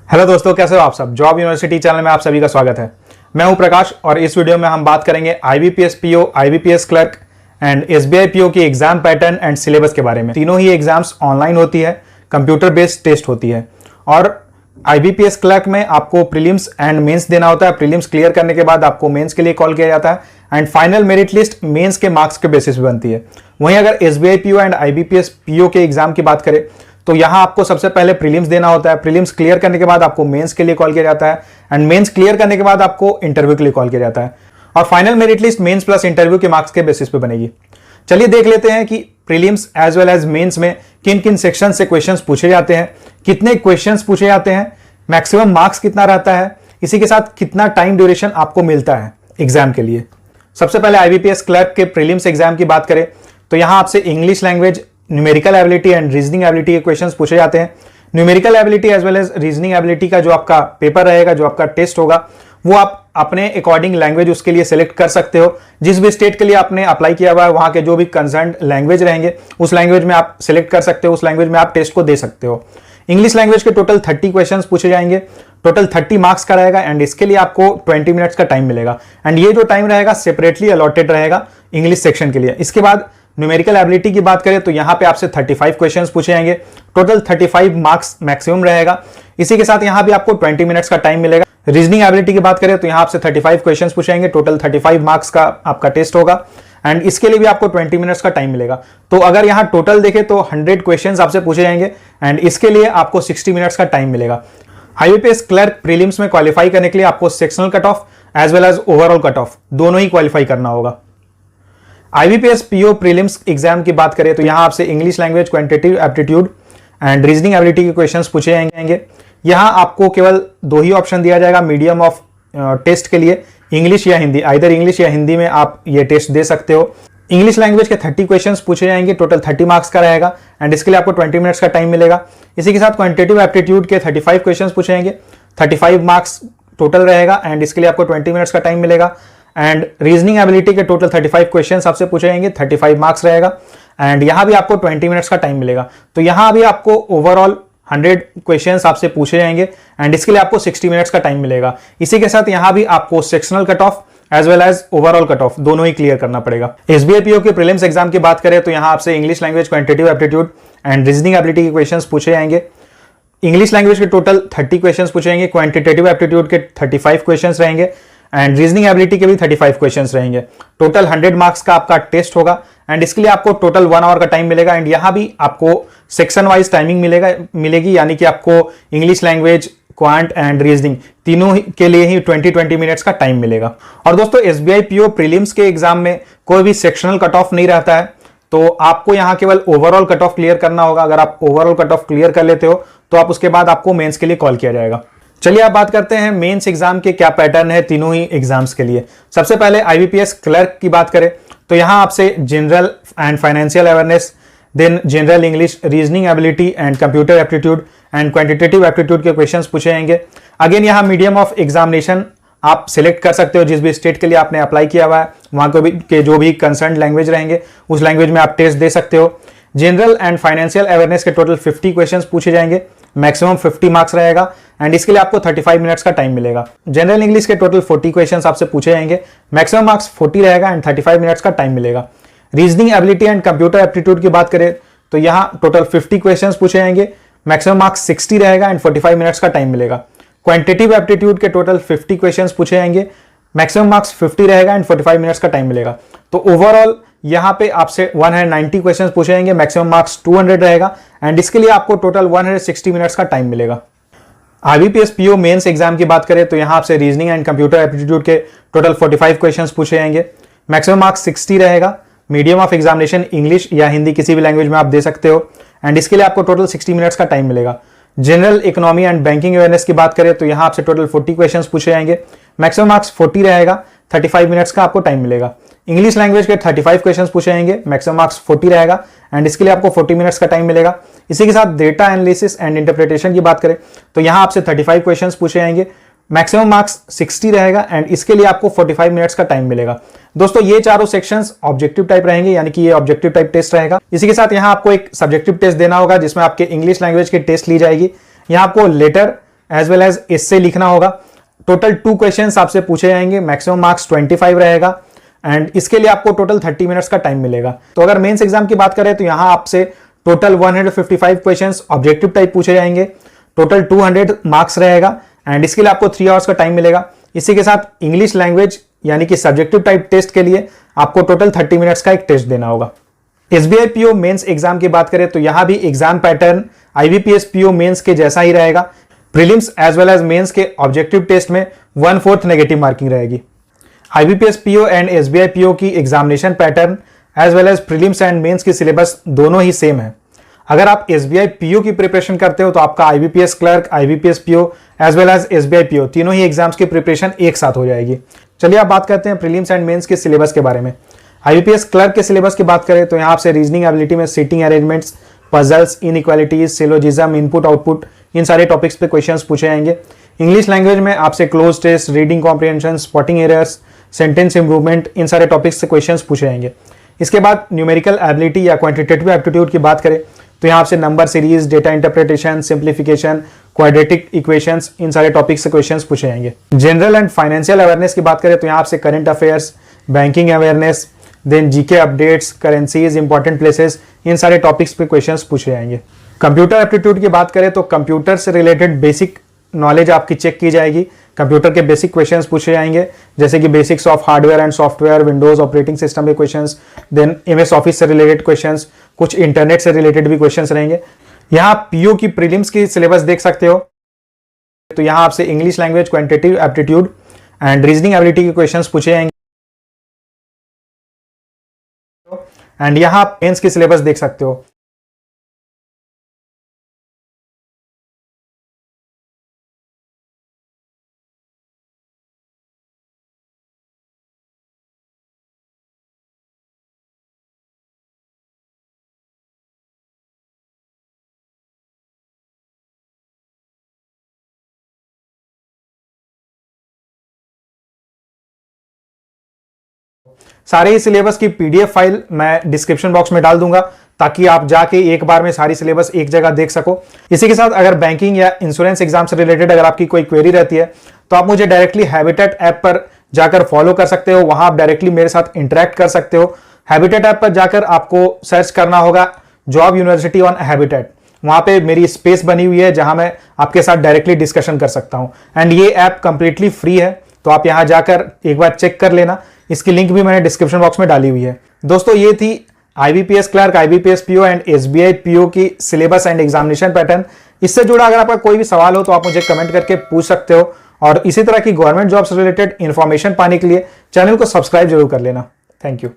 Hello दोस्तों, कैसे हो आप सब। जॉब यूनिवर्सिटी चैनल में आप सभी का स्वागत है। मैं हूं प्रकाश और इस वीडियो में हम बात करेंगे IBPS PO, IBPS clerk and SBI PO की एग्जाम पैटर्न एंड सिलेबस के बारे में। तीनों ही एग्जाम्स ऑनलाइन होती है, कंप्यूटर बेस्ड टेस्ट होती है और आईबीपीएस क्लर्क में आपको प्रीलिम्स एंड मेंस देना होता है। प्रीलिम्स क्लियर करने के बाद आपको मेंस के लिए कॉल किया जाता है and final merit list mains के मार्क्स के बेसिस पे बनती है। वहीं अगर SBI PO and IBPS PO के एग्जाम की बात करें तो यहां आपको सबसे पहले प्रीलिम्स देना होता है। प्रीलिम्स क्लियर करने के बाद आपको मेंस के लिए कॉल किया जाता है एंड मेंस क्लियर करने के बाद आपको इंटरव्यू के लिए कॉल किया जाता है और final merit list mains plus interview के मार्क्स के बेसिस पे बनेगी। चलिए देख लेते हैं कि prelims as well as mains में किन किन सेक्शन से क्वेश्चंस पूछे जाते हैं, कितने क्वेश्चंस पूछे जाते हैं, मैक्सिमम मार्क्स कितना रहता है, इसी के साथ कितना टाइम ड्यूरेशन आपको मिलता है एग्जाम के लिए। सबसे पहले आईबीपीएस क्लर्क के प्रीलिम्स एग्जाम की बात करें तो यहां आपसे English language, numerical ability and reasoning ability के क्वेश्चंस पूछे जाते हैं। Numerical ability as well as reasoning ability का जो आपका पेपर रहेगा, जो आपका टेस्ट होगा, वो आप अपने अकॉर्डिंग लैंग्वेज उसके लिए सिलेक्ट कर सकते हो। जिस भी स्टेट के लिए आपने अप्लाई किया हुआ है वहां के जो भी कंसर्न लैंग्वेज रहेंगे उस लैंग्वेज में आप सिलेक्ट कर सकते हो, उस लैंग्वेज में आप टेस्ट को दे सकते हो। इंग्लिश लैंग्वेज के टोटल 30 क्वेश्चंस पूछे जाएंगे, टोटल 30 मार्क्स का रहेगा एंड इसके लिए आपको 20 मिनट्स का टाइम मिलेगा एंड ये जो टाइम रहेगा सेपरेटली अलॉटेड रहेगा इंग्लिश सेक्शन के लिए। इसके बाद न्यूमेरिकल एबिलिटी की बात करें तो यहां पे आपसे 35 क्वेश्चंस पूछे जाएंगे, टोटल 35 मार्क्स मैक्सिमम रहेगा। इसी के साथ यहां भी आपको 20 मिनट्स का टाइम मिलेगा। रीजनिंग एबिलिटी की बात करें तो यहां आपसे 35 क्वेश्चंस पूछे जाएंगे, टोटल 35 मार्क्स का आपका टेस्ट होगा एंड इसके लिए भी आपको 20 मिनट्स का टाइम मिलेगा। तो अगर यहां टोटल देखें तो 100 क्वेश्चंस आपसे पूछे जाएंगे एंड इसके लिए आपको 60 मिनट्स का टाइम मिलेगा। आईबीपीएस क्लर्क प्रीलिम्स में क्वालिफाई करने के लिए आपको sectional cut off as well as overall cut off दोनों ही क्वालिफाई करना होगा। आईबीपीएस पीओ प्रीलिम्स एग्जाम की बात करें तो यहां आपसे English language, quantitative aptitude and reasoning ability के क्वेश्चंस पूछे जाएंगे। यहां आपको केवल दो ही ऑप्शन दिया जाएगा मीडियम ऑफ टेस्ट के लिए, इंग्लिश या हिंदी। आइदर इंग्लिश या हिंदी में आप ये टेस्ट दे सकते हो। इंग्लिश लैंग्वेज के 30 क्वेश्चंस पूछे जाएंगे, टोटल 30 मार्क्स का रहेगा एंड इसके लिए आपको 20 मिनट्स का टाइम मिलेगा। इसी के साथ क्वांटिटेटिव एप्टीट्यूड के 35 क्वेश्चंस पूछे जाएंगे, 35 मार्क्स टोटल रहेगा एंड इसके लिए आपको 20 मिनट्स का टाइम मिलेगा। एंड रीजनिंग एबिलिटी के टोटल 35 क्वेश्चंस आपसे पूछे जाएंगे, 35 मार्क्स रहेगा एंड यहां भी आपको 20 मिनट्स का टाइम मिलेगा। तो यहां भी आपको ओवरऑल 100 क्वेश्चंस आपसे पूछे जाएंगे एंड इसके लिए आपको 60 मिनट्स का टाइम मिलेगा। इसी के साथ यहां भी आपको sectional cut off as well as overall cut off दोनों ही क्लियर करना पड़ेगा। एसबीआई पीओ के प्रीलिम्स एग्जाम की बात करें तो यहां आपसे English language, quantitative aptitude and reasoning ability के क्वेश्चंस पूछे जाएंगे। इंग्लिश लैंग्वेज के टोटल 30 क्वेश्चंस पूछे जाएंगे, क्वांटिटेटिव एप्टीट्यूड के 35 क्वेश्चंस रहेंगे एंड रीजनिंग एबिलिटी के भी 35 क्वेश्चंस रहेंगे। टोटल 100 मार्क्स का आपका टेस्ट होगा एंड इसके लिए आपको टोटल 1 आवर का टाइम मिलेगा एंड यहां भी आपको सेक्शन वाइज टाइमिंग मिलेगी, यानी कि आपको English language, quant and reasoning तीनों के लिए ही 20 मिनट्स का टाइम मिलेगा। और दोस्तों एसबीआई पीओ प्रीलिम्स के एग्जाम में कोई भी सेक्शनल कट ऑफ नहीं रहता है, तो आपको यहां केवल ओवरऑल कट ऑफ क्लियर करना होगा। अगर आप ओवरऑल कट ऑफ क्लियर कर लेते हो तो आप उसके बाद आपको मेंस के लिए कॉल किया जाएगा। चलिए आप बात करते हैं मेंस एग्जाम के क्या पैटर्न है तीनों ही एग्जाम्स के लिए। सबसे पहले आईबीपीएस क्लर्क की बात करें तो यहां आपसे general and financial awareness, then general English, reasoning ability and computer aptitude and quantitative aptitude के क्वेश्चंस पूछे जाएंगे। अगेन यहां मीडियम ऑफ एग्जामिनेशन आप सिलेक्ट कर सकते हो, जिस भी स्टेट के लिए आपने अप्लाई किया हुआ है वहां के जो भी कंसर्न लैंग्वेज रहेंगे उस लैंग्वेज में आप टेस्ट दे सकते हो। जनरल एंड फाइनेंशियल अवेयरनेस के टोटल 50 क्वेश्चंस पूछे जाएंगे, मैक्सिमम 50 मार्क्स रहेगा एंड इसके लिए आपको 35 मिनट्स का टाइम मिलेगा। जनरल इंग्लिश के टोटल 40 क्वेश्चंस आपसे पूछे जाएंगे, मैक्सिमम मार्क्स 40 रहेगा एंड 35 मिनट्स का टाइम मिलेगा। Reasoning ability and computer aptitude की बात करें तो यहां टोटल 50 क्वेश्चंस पूछे जाएंगे, मैक्सिमम मार्क्स 60 रहेगा एंड 45 मिनट्स का टाइम मिलेगा। क्वांटिटेटिव एप्टीट्यूड के टोटल 50 क्वेश्चंस पूछे जाएंगे, मैक्सिमम मार्क्स 50 रहेगा एंड 45 मिनट्स का टाइम मिलेगा। तो ओवरऑल यहां पे आपसे 190 क्वेश्चंस पूछे जाएंगे, मैक्सिमम मार्क्स 200 रहेगा एंड इसके लिए आपको टोटल 160 मिनट्स का टाइम मिलेगा। आईबीपीएस पीओ मेंस एग्जाम की बात करें तो यहां आपसे रीजनिंग एंड कंप्यूटर एप्टीट्यूड के टोटल 45 क्वेश्चंस पूछे जाएंगे, मैक्सिमम मार्क्स 60 रहेगा। मीडियम ऑफ एग्जामिनेशन इंग्लिश या हिंदी किसी भी लैंग्वेज में आप दे सकते हो एंड इसके लिए आपको टोटल 60 मिनट्स का टाइम मिलेगा। General economy and banking awareness की बात करें तो यहां आपसे टोटल 40 क्वेश्चंस पूछे जाएंगे, मैक्सिमम मार्क्स 40 रहेगा, 35 मिनट्स का आपको टाइम मिलेगा। इंग्लिश लैंग्वेज के 35 क्वेश्चंस पूछे जाएंगे, मैक्सिमम मार्क्स 40 रहेगा एंड इसके लिए आपको 40 मिनट्स का टाइम मिलेगा। इसी के साथ डेटा एनालिसिस एंड इंटरप्रिटेशन की बात करें तो यहां आपसे 35 क्वेश्चंस पूछे जाएंगे, मैक्सिमम मार्क्स 60 रहेगा एंड इसके लिए आपको 45 मिनट्स का टाइम मिलेगा। दोस्तों ये चारों सेक्शंस ऑब्जेक्टिव टाइप रहेंगे, यानी कि ये ऑब्जेक्टिव टाइप टेस्ट रहेगा। इसी के साथ यहाँ आपको एक सब्जेक्टिव टेस्ट देना होगा जिसमें आपके इंग्लिश लैंग्वेज की टेस्ट ली जाएगी। यहाँ आपको लेटर, एज वेल एज इससे लिखना होगा। टोटल 2 क्वेश्चंस आपसे पूछे जाएंगे, मैक्सिमम मार्क्स 25 रहेगा एंड इसके लिए आपको टोटल 30 मिनट्स का टाइम मिलेगा। तो अगर मेंस एग्जाम की बात करें तो यहां आपसे टोटल 155 क्वेश्चंस ऑब्जेक्टिव टाइप पूछे जाएंगे, टोटल 200 मार्क्स रहेगा एंड इसके लिए आपको 3 आवर्स का टाइम मिलेगा। इसी के साथ इंग्लिश लैंग्वेज यानी कि सब्जेक्टिव टाइप टेस्ट के लिए आपको टोटल 30 मिनट्स का एक टेस्ट देना होगा। एसबीआई पीओ मेंस एग्जाम की बात करें तो यहां भी exam pattern IBPS PO mains के जैसा ही रहेगा। Prelims as well as mains के ऑब्जेक्टिव टेस्ट में 1/4 नेगेटिव मार्किंग रहेगी। IBPS PO and SBI PO की examination pattern as well as prelims and mains की सिलेबस दोनों ही सेम है। अगर आप एसबीआई पीओ की प्रिपरेशन करते हो तो आपका IBPS clerk, IBPS PO as well as SBI PO तीनों ही एग्जाम्स की प्रिपरेशन एक साथ हो जाएगी। चलिए आप बात करते हैं प्रीलिम्स एंड मेंस के सिलेबस के बारे में। आईबीपीएस क्लर्क के सिलेबस की बात करें तो यहाँ आपसे रीजनिंग एबिलिटी में seating arrangements, puzzles, inequalities, syllogism, input output, इन सारे टॉपिक्स पे क्वेश्चंस पूछे जाएंगे। इंग्लिश लैंग्वेज में आपसे cloze test, reading comprehension, spotting errors, sentence improvement, इन सारे टॉपिक्स से क्वेश्चंस पूछे जाएंगे। इसके बाद न्यूमेरिकल एबिलिटी या क्वांटिटेटिव एप्टीट्यूड की बात करें तो यहाँ आपसे number series, data interpretation, simplification, quadratic equations, इन सारे टॉपिक्स से क्वेश्चंस पूछे जाएंगे। जनरल एंड फाइनेंशियल अवेयरनेस की बात करें तो यहाँ आपसे current affairs, banking awareness, then GK updates, currencies, important places, इन सारे टॉपिक्स पे क्वेश्चंस पूछे जाएंगे। कंप्यूटर एप्टीट्यूड की बात करें तो कंप्यूटर से रिलेटेड बेसिक नॉलेज आपकी चेक की जाएगी। कंप्यूटर के बेसिक क्वेश्चंस पूछे जाएंगे जैसे कि basics of hardware and software, Windows operating system के क्वेश्चंस, देन एमएस ऑफिस से रिलेटेड क्वेश्चंस, कुछ इंटरनेट से रिलेटेड भी क्वेश्चंस रहेंगे। यहाँ पीओ की प्रीलिम्स की सिलेबस देख सकते हो तो यहाँ आपसे English language, quantitative aptitude and reasoning ability के क्वेश्चंस पूछे जाएंगे एंड यहाँ आप मेंस की सिलेबस देख सकते हो। सारे ही सिलेबस की पीडीएफ फाइल मैं डिस्क्रिप्शन बॉक्स में डाल दूंगा ताकि आप जाके एक बार में सारी सिलेबस एक जगह देख सको। इसी के साथ अगर बैंकिंग या इंश्योरेंस एग्जाम से रिलेटेड अगर आपकी कोई क्वेरी रहती है तो आप मुझे डायरेक्टली हैबिटेट ऐप पर जाकर फॉलो कर सकते हो, वहां आप डायरेक्टली मेरे साथ इंटरेक्ट कर सकते हो। हैबिटेट ऐप पर जाकर आपको सर्च करना होगा जॉब यूनिवर्सिटी ऑन हैबिटेट, वहां पे मेरी स्पेस बनी हुई है जहां मैं आपके साथ डायरेक्टली डिस्कशन कर सकता हूं एंड ये ऐप कंप्लीटली फ्री है, तो आप यहां जाकर एक बार चेक कर लेना। इसकी लिंक भी मैंने डिस्क्रिप्शन बॉक्स में डाली हुई है। दोस्तों ये थी IBPS clerk, IBPS PO and SBI PO की सिलेबस एंड एग्जामिनेशन पैटर्न। इससे जुड़ा अगर आपका कोई भी सवाल हो तो आप मुझे कमेंट करके पूछ सकते हो और इसी तरह की गवर्नमेंट जॉब से रिलेटेड इंफॉर्मेशन पाने के लिए चैनल को सब्सक्राइब जरूर कर लेना। Thank you.